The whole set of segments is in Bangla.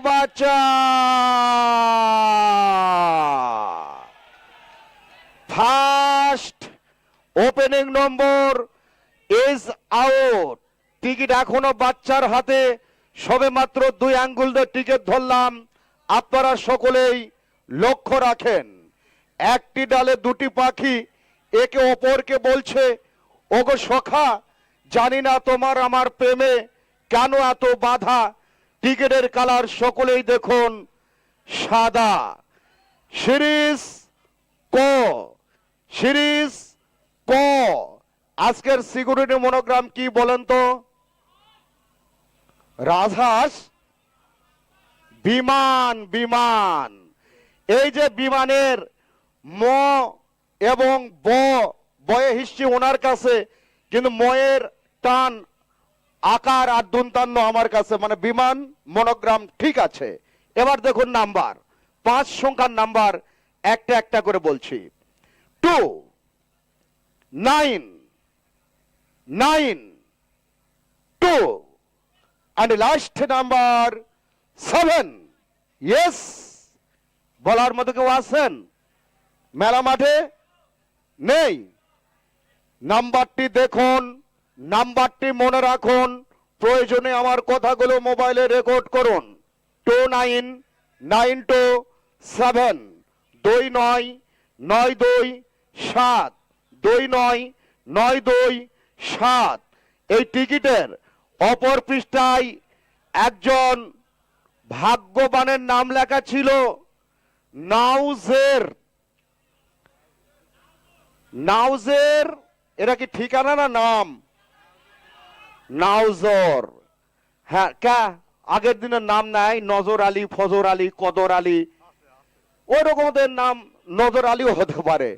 বাচ্চা first opening number is out. Ticket এখনো বাচ্চার হাতে, সবে মাত্র 2 আঙ্গুল দিয়ে টিকিট ধরলাম। আপনারা সকলেই লক্ষ্য রাখেন, একটি ডালে দুটি পাখি একে অপরকে বলছে, ওগো সখা, জানি না তোমার আমার প্রেমে কেন এত বাধা। টিকিটের কালার সকলেই দেখুন সাদা। সিরিজ ক, সিরিজ ক। আজকের সিকিউরিটি মনোগ্রাম কি বলেন তো? রাজহাঁস, বিমান। বিমান। এই যে বিমানের ম এবং বয়ে হিস্ট্রি ওনার কাছে, কিন্তু ময়ের টান আকার আর দন্তান্ন আমার কাছে, মানে বিমান মনোগ্রাম ঠিক আছে। এবার দেখুন নাম্বার, 5 সংখ্যার নাম্বার একটা একটা করে বলছি। 2, 9, 9, 2 and last number 7. Yes, বলার মতো কেউ আছেন? মেলা মাঠে নেই। নাম্বারটি দেখুন, নাম্বারটি মনে রাখুন, প্রয়োজনে আমার কথাগুলো মোবাইলে রেকর্ড করুন। 2992 7 2992 এই টিকিটের অপর পৃষ্ঠায় একজন ভাগ্যবানের নাম লেখা ছিল, নাউজের। নাউজের, এরা কি ঠিকানা না নাম? নাউজর। হ্যাঁ, কা আগের দিনের নাম নাই, নজর আলী, ফজর আলী, কদর আলী, ওই রকমদের নাম নজর আলীও হতে পারে।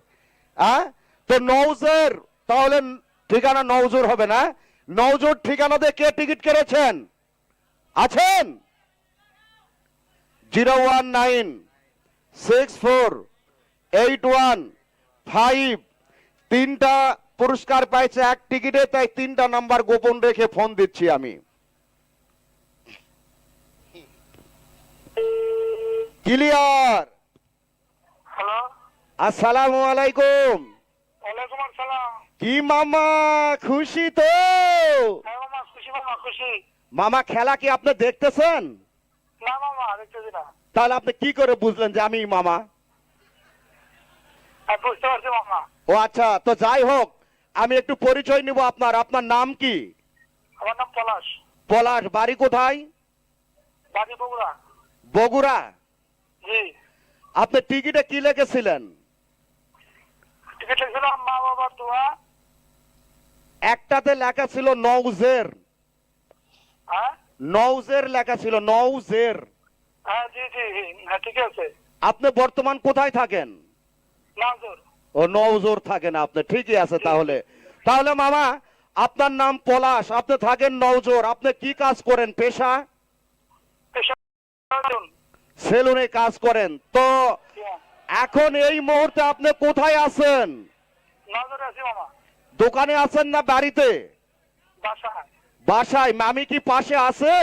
হ্যাঁ, তো নওজের, তাহলে ঠিকানা নওজর হবে না? নওজর ঠিকানাতে কে টিকিট কেটেছেন আছেন? 0196481 তিনটা পুরস্কার পাইছে এক টিকিটে, তাই 3টা নাম্বার গোপন রেখে ফোন দিচ্ছি আমি। ক্লিয়ার? হ্যালো, আসসালামু আলাইকুম। ওয়ালাইকুম আসসালাম। কি মামা, খুশি তো? হ্যাঁ মামা, খুশি মামা, খুশি। মামা, খেলা কি আপনি দেখতেছেন? না মামা, দেখতেছি না। তাহলে আপনি কি করে বুঝলেন যে আমি মামা? বুঝতে পারছি মামা। ও আচ্ছা, তো যাই হোক, আমি একটু পরিচয় নিব আপনার। আপনার নাম কি? আমার নাম পলাশ। পলাশ। বাড়ি কোথায়? বাড়ি বগুড়া। বগুড়া। জি। আপনি টিকিটে কি লিখেছিলেন? টিকিট লিখছিলাম মা বাবার দোয়া। একটাতে লেখা ছিল নওজের। হ্যাঁ, নওজের লেখা ছিল, নওজের। হ্যাঁ, জি জি, হ্যাঁ ঠিক আছে। আপনি বর্তমান কোথায় থাকেন? নাজর। ও, নওজোর থাকেন আপনি, ঠিকই আছে তাহলে। তাহলে মামা, আপনার নাম পলাশ, আপনি থাকেন নওজোর, আপনি কি কাজ করেন পেশা? সেলুনে কাজ করেন। তো এখন এই মুহূর্তে আপনি কোথায় আছেন? নাজরে আছি মামা। দোকানে আছেন না বাড়িতে? বাসায়। বাসায়। মামি কি পাশে আছে?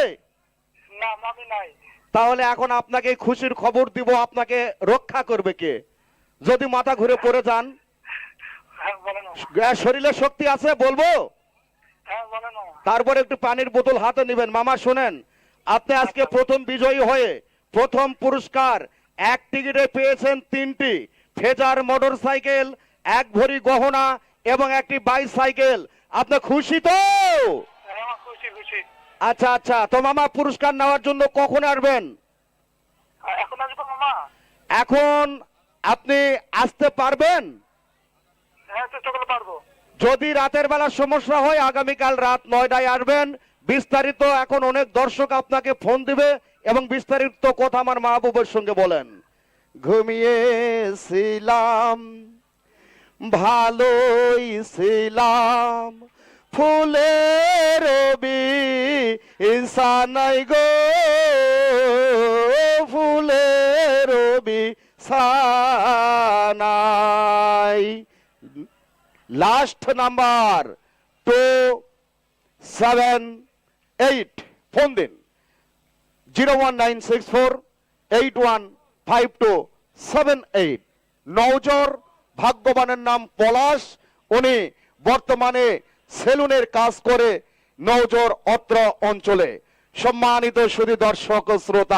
না, মামি নাই। তাহলে এখন আপনাকে খুশির খবর দিব, আপনাকে রক্ষা করবে কে যদি মাথা ঘুরে পড়ে যান? হ্যাঁ বলেন মামা। শরীরে শক্তি আছে বলবো? হ্যাঁ বলেন মামা। তারপর একটু পানির বোতল হাতে নেবেন। মামা শোনেন, আপনি আজকে প্রথম বিজয়ী হয়ে প্রথম পুরস্কার এক টিকিটে পেয়েছেন 3টি ফেজার মোটরসাইকেল, 1 ভরি গহনা এবং একটি বাইসাইকেল। আপনি খুশি তো? হ্যাঁ মামা, খুশি খুশি। আচ্ছা আচ্ছা, তো মামা পুরস্কার নেওয়ার জন্য কখন আসবেন? এখন আসবো মামা? এখন আপনি আসতে পারবেন? হ্যাঁ, চেষ্টা করতে পারবো। যদি রাতের বেলা সমস্যা হয় আগামীকাল রাত 9টায় আসবেন। বিস্তারিত এখন অনেক দর্শক আপনাকে ফোন দিবে এবং বিস্তারিত কথা আমার মাহবুবের সঙ্গে বলেন। ঘুমিয়েছিলাম, ভালোই ছিলাম, ফুলের বিছানায় গো, ফুলের বিছানায়। লাস্ট নাম্বার 278, ফোন দিন। 01964815278। নওজর ভাগ্যবানের নাম পলাশ, উনি বর্তমানে সেলুনের কাজ করে নওজর অত্র অঞ্চলে। সম্মানিত সুধী দর্শক ও শ্রোতা,